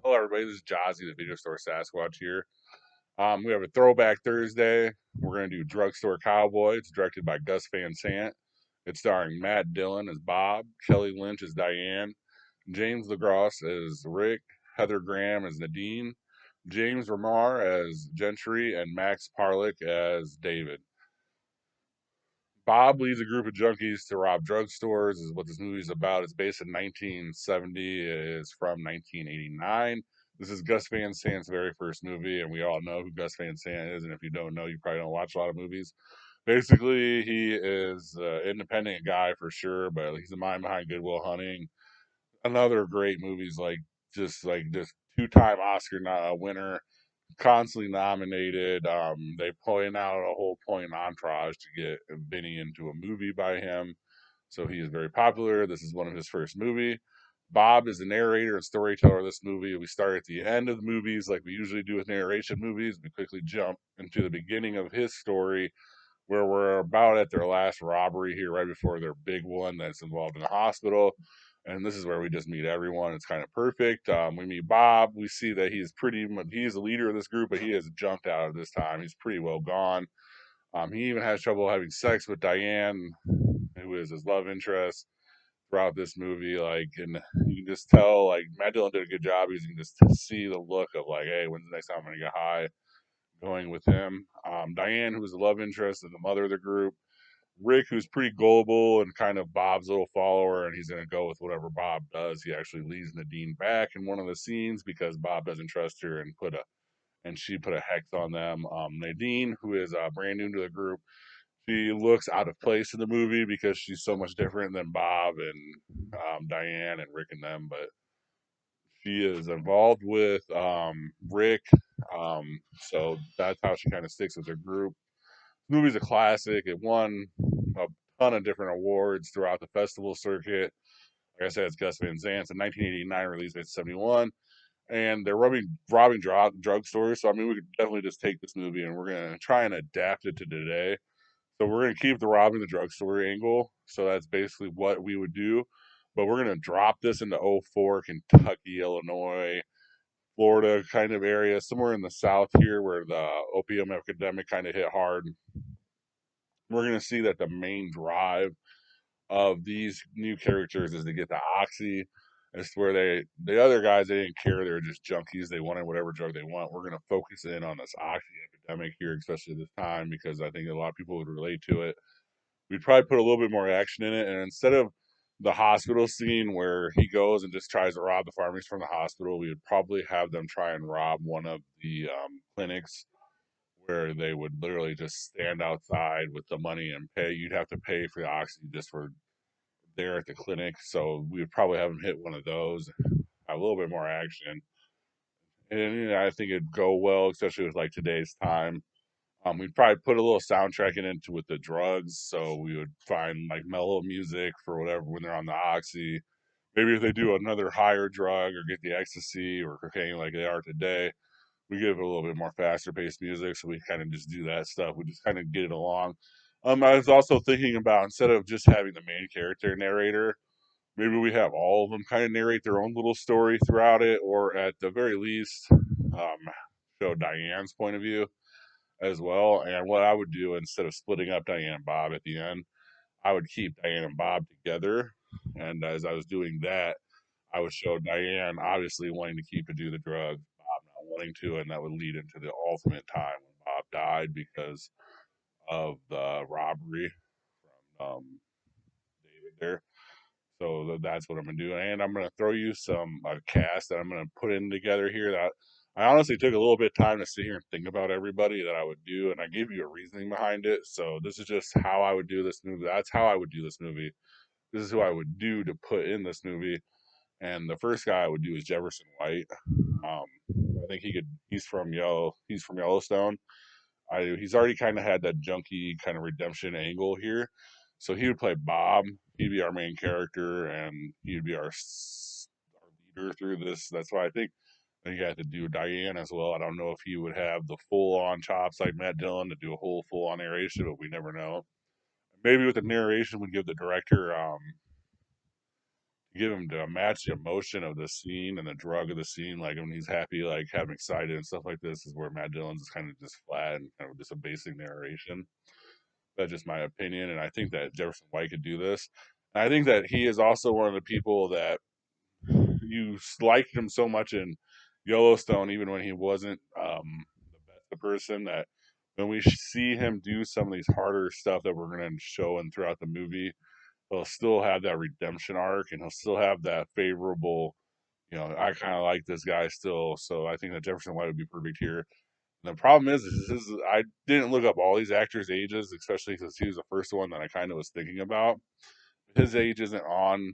Hello, everybody. This is Jazzy, the video store Sasquatch here. We have a Throwback Thursday. We're going to do Drugstore Cowboy. It's directed by Gus Van Sant. It's starring Matt Dillon as Bob, Kelly Lynch as Diane, James LaGrosse as Rick, Heather Graham as Nadine, James Ramar as Gentry, and Max Parlick as David. Bob leads a group of junkies to rob drugstores, is what this movie is about. It's based in 1970. It is from 1989. This is Gus Van Sant's very first movie, and we all know who Gus Van Sant is. And if you don't know, you probably don't watch a lot of movies. Basically, he is an independent guy for sure, but he's the mind behind Good Will Hunting. Another great movies like just two-time Oscar winner, constantly nominated. They point out a whole point entourage to get Vinny into a movie by him. So he is very popular. This is one of his first movie. Bob is the narrator and storyteller of this movie. We start at the end of the movies like we usually do with narration movies. We quickly jump into the beginning of his story where we're about at their last robbery here, right before their big one that's involved in the hospital. And this is where we just meet everyone. It's kind of perfect. We meet Bob. We see that he's the leader of this group, but he has jumped out of this time. He's pretty well gone. He even has trouble having sex with Diane, who is his love interest throughout this movie. Like, and you can just tell, like, Matt Dillon did a good job. You can just see the look of, like, hey, when's the next time I'm going to get high? Going with him. Diane, who's the love interest and the mother of the group. Rick, who's pretty gullible and kind of Bob's little follower, and he's going to go with whatever Bob does. He actually leads Nadine back in one of the scenes because Bob doesn't trust her and she put a hex on them. Nadine, who is brand new to the group, she looks out of place in the movie because she's so much different than Bob and Diane and Rick and them, but she is involved with Rick, so that's how she kind of sticks with her group. The movie's a classic. It won a ton of different awards throughout the festival circuit. Like I said, it's Gus Van Sant. It's a 1989 release, 1971, and they're robbing drugstores. So I mean, we could definitely just take this movie and we're gonna try and adapt it to today. So we're gonna keep the robbing the drugstore angle. So that's basically what we would do. But we're gonna drop this into '04, Kentucky, Illinois, Florida kind of area, somewhere in the South here where the opium epidemic kind of hit hard. We're going to see that the main drive of these new characters is to get the oxy. It's where the other guys, they didn't care. They were just junkies. They wanted whatever drug they want. We're going to focus in on this oxy epidemic here, especially this time, because I think a lot of people would relate to it. We'd probably put a little bit more action in it. And instead of the hospital scene where he goes and just tries to rob the pharmacies from the hospital, we would probably have them try and rob one of the clinics where they would literally just stand outside with the money and pay. You'd have to pay for the oxygen just for there at the clinic. So we would probably have them hit one of those, a little bit more action. And you know, I think it'd go well, especially with like today's time. We'd probably put a little soundtrack into with the drugs, so we would find like mellow music for whatever when they're on the oxy. Maybe if they do another higher drug or get the ecstasy or cocaine like they are today, we give it a little bit more faster paced music, so we kind of just do that stuff. We just kind of get it along. I was also thinking about instead of just having the main character narrator, maybe we have all of them kind of narrate their own little story throughout it, or at the very least, show Diane's point of view as well. And what I would do instead of splitting up Diane and Bob at the end, I would keep Diane and Bob together. And as I was doing that, I would show Diane obviously wanting to keep and do the drugs, Bob not wanting to, and that would lead into the ultimate time when Bob died because of the robbery from David there. So that's what I'm gonna do, and I'm gonna throw you some cast that I'm gonna put in together here. That I honestly took a little bit of time to sit here and think about everybody that I would do, and I gave you a reasoning behind it. So this is just how I would do this movie. That's how I would do this movie. This is who I would do to put in this movie. And the first guy I would do is Jefferson White. Um, I think he could. He's from Yellow. He's from Yellowstone. He's already kind of had that junkie kind of redemption angle here. So he would play Bob. He'd be our main character, and he'd be our leader through this. That's why I think you had to do Diane as well. I don't know if he would have the full on chops like Matt Dillon to do a whole full on narration, but we never know. Maybe with the narration, we give the director give him to match the emotion of the scene and the drug of the scene. Like when he's happy, like having excited and stuff like this, is where Matt Dillon's is kind of just flat and kind of just a basic narration. That's just my opinion, and I think that Jefferson White could do this. And I think that he is also one of the people that you liked him so much in Yellowstone, even when he wasn't the person that when we see him do some of these harder stuff that we're going to show and throughout the movie, he'll still have that redemption arc and he'll still have that favorable, I kind of like this guy still. So I think that Jefferson White would be perfect here. And the problem is I didn't look up all these actors' ages, especially because he was the first one that I kind of was thinking about. His age isn't on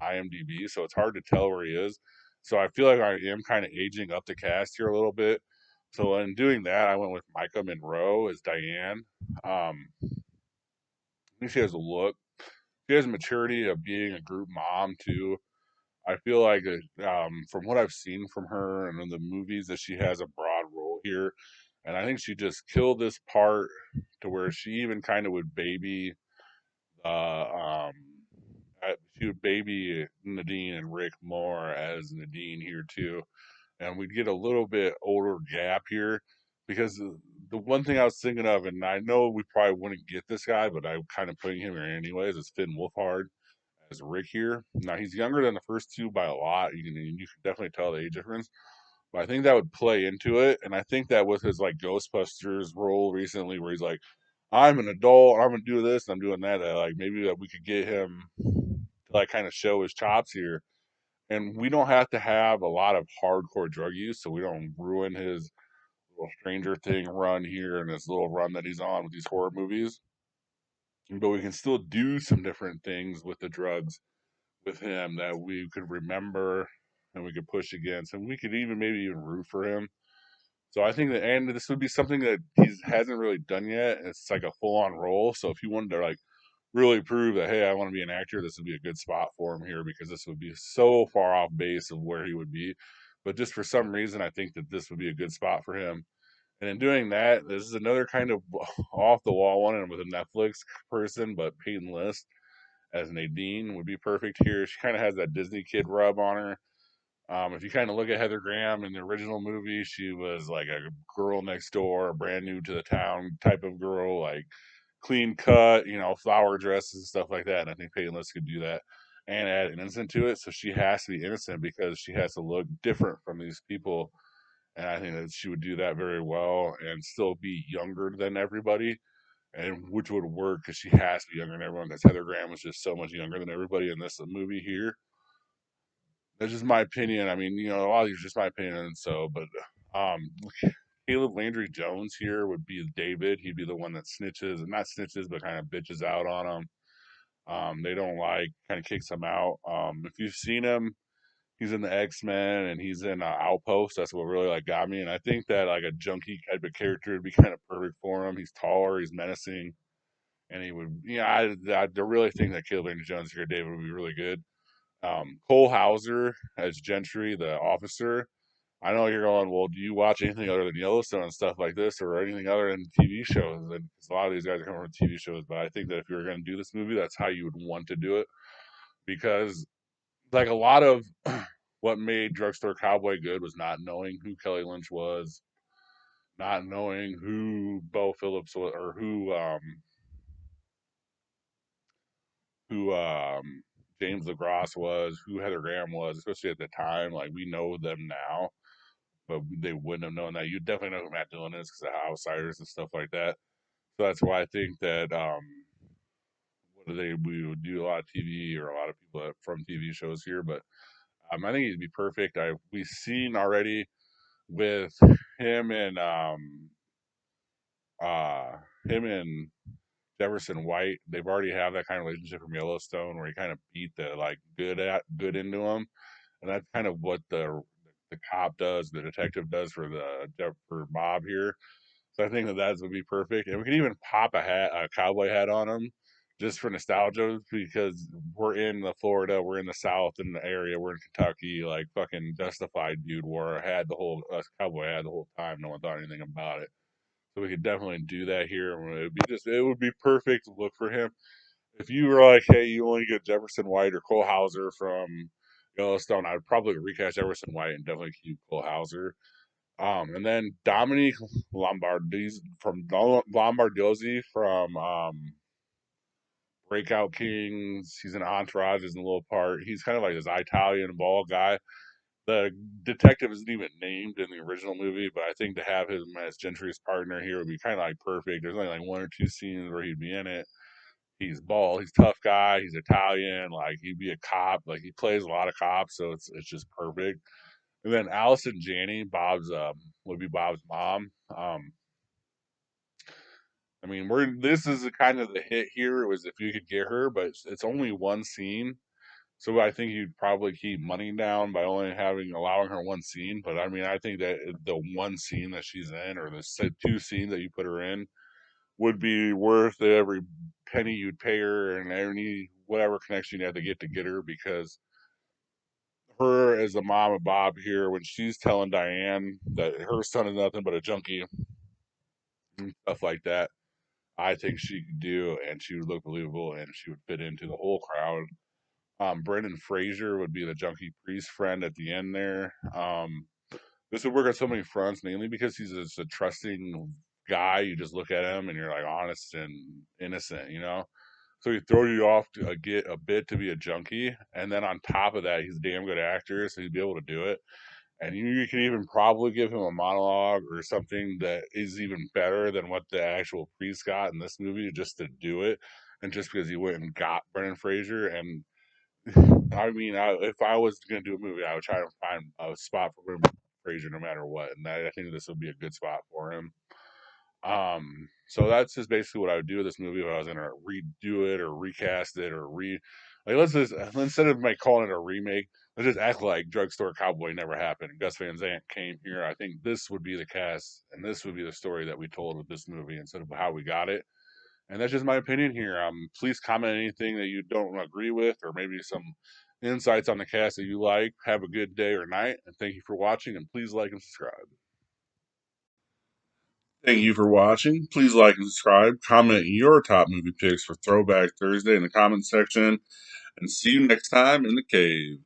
IMDb, so it's hard to tell where he is. So I feel like I am kind of aging up the cast here a little bit. So in doing that, I went with Micah Monroe as Diane. I think she has a look. She has maturity of being a group mom too. I feel like from what I've seen from her and in the movies that she has a broad role here, and I think she just killed this part to where she even kind of would baby she would baby Nadine and Rick more as Nadine here too, and we'd get a little bit older gap here because the one thing I was thinking of, and I know we probably wouldn't get this guy, but I'm kind of putting him here anyways, is Finn Wolfhard as Rick here. Now he's younger than the first two by a lot. You can definitely tell the age difference. But I think that would play into it, and I think that with his like Ghostbusters role recently, where he's like, "I'm an adult, I'm gonna do this, and I'm doing that," like maybe that we could get him to like kind of show his chops here, and we don't have to have a lot of hardcore drug use, so we don't ruin his little Stranger Thing run here and his little run that he's on with these horror movies. But we can still do some different things with the drugs with him that we could remember and we could push against, and we could even maybe even root for him. So I think that, and this would be something that he hasn't really done yet. It's like a full on role. So if he wanted to like really prove that, hey, I want to be an actor, this would be a good spot for him here because this would be so far off base of where he would be. But just for some reason, I think that this would be a good spot for him. And in doing that, this is another kind of off the wall one, and with a Netflix person, but Peyton List as Nadine would be perfect here. She kind of has that Disney kid rub on her. If you kind of look at Heather Graham in the original movie, she was like a girl next door, brand new to the town type of girl, like clean cut, flower dresses and stuff like that. And I think Peyton List could do that and add innocent to it. So she has to be innocent because she has to look different from these people. And I think that she would do that very well and still be younger than everybody, and which would work because she has to be younger than everyone. Because Heather Graham was just so much younger than everybody in this movie here. That's just my opinion. I mean, a lot of these are just my opinion. So, but um, Caleb Landry Jones here would be David. He'd be the one that snitches, and not snitches, but kind of bitches out on them. They don't like, kind of kicks them out. If you've seen him, he's in the X-Men and he's in Outpost. That's what really like got me. And I think that like a junky type of character would be kind of perfect for him. He's taller, he's menacing, and he would. I really think that Caleb Landry Jones here, David, would be really good. Cole Hauser as Gentry, the officer. I know you're going, well, do you watch anything other than Yellowstone and stuff like this, or anything other than TV shows? And 'cause a lot of these guys are coming from TV shows, but I think that if you were going to do this movie, that's how you would want to do it, because like a lot of what made Drugstore Cowboy good was not knowing who Kelly Lynch was, not knowing who Bo Phillips was, or who James LaGrosse was, who Heather Graham was, especially at the time. Like we know them now, but they wouldn't have known that. You definitely know who Matt Dillon is because of Outsiders and stuff like that. So that's why I think that we would do a lot of TV, or a lot of people from TV shows here. But I think he'd be perfect. We've seen already with him and uh him and Jefferson White. They've already have that kind of relationship from Yellowstone where he kind of beat the like good into him, and that's kind of what the cop does, the detective does for Bob here. So I think that would be perfect, and we can even pop a cowboy hat on him, just for nostalgia, because we're in the Florida, we're in the South, in the area, we're in Kentucky. Like fucking Justified dude wore had the whole cowboy hat the whole time. No one thought anything about it. So we could definitely do that here. It would be perfect look for him. If you were like, hey, you only get Jefferson White or Cole Hauser from Yellowstone, I'd probably recast Jefferson White and definitely keep Cole Hauser. And then Dominique Lombardozzi from Breakout Kings. He's an Entourage, is in a little part. He's kind of like this Italian ball guy. The detective isn't even named in the original movie, but I think to have him as Gentry's partner here would be kind of like perfect. There's only like one or two scenes where he'd be in it. He's bald, he's a tough guy, he's Italian, like he'd be a cop, like he plays a lot of cops, so it's just perfect. And then Allison Janney, Bob's would be Bob's mom. I mean, we're this is kind of the hit here. It was if you could get her, but it's only one scene. So I think you'd probably keep money down by only allowing her one scene. But I mean, I think that the one scene that she's in, or the two scenes that you put her in, would be worth every penny you'd pay her and any whatever connection you have to get her, because her as the mom of Bob here, when she's telling Diane that her son is nothing but a junkie and stuff like that, I think she could do, and she would look believable, and she would fit into the whole crowd. Brendan Fraser would be the junkie priest friend at the end there. This would work on so many fronts, mainly because he's just a trusting guy. You just look at him and you're like honest and innocent, you know? So he throws you off to get a bit to be a junkie, and then on top of that, he's a damn good actor, so he'd be able to do it. And you can even probably give him a monologue or something that is even better than what the actual priest got in this movie, just to do it, and just because he went and got Brendan Fraser. And I mean, if I was going to do a movie, I would try to find a spot for Brendan Fraser no matter what, and I think this would be a good spot for him. So that's just basically what I would do with this movie if I was gonna redo it or recast it or like let's just instead of like calling it a remake, let's just act like Drugstore Cowboy never happened. Gus Van Sant came here. I think this would be the cast and this would be the story that we told with this movie instead of how we got it. And that's just my opinion here. Please comment anything that you don't agree with or maybe some insights on the cast that you like. Have a good day or night, and thank you for watching. And please like and subscribe. Thank you for watching. Please like and subscribe. Comment your top movie picks for Throwback Thursday in the comment section. And see you next time in the cave.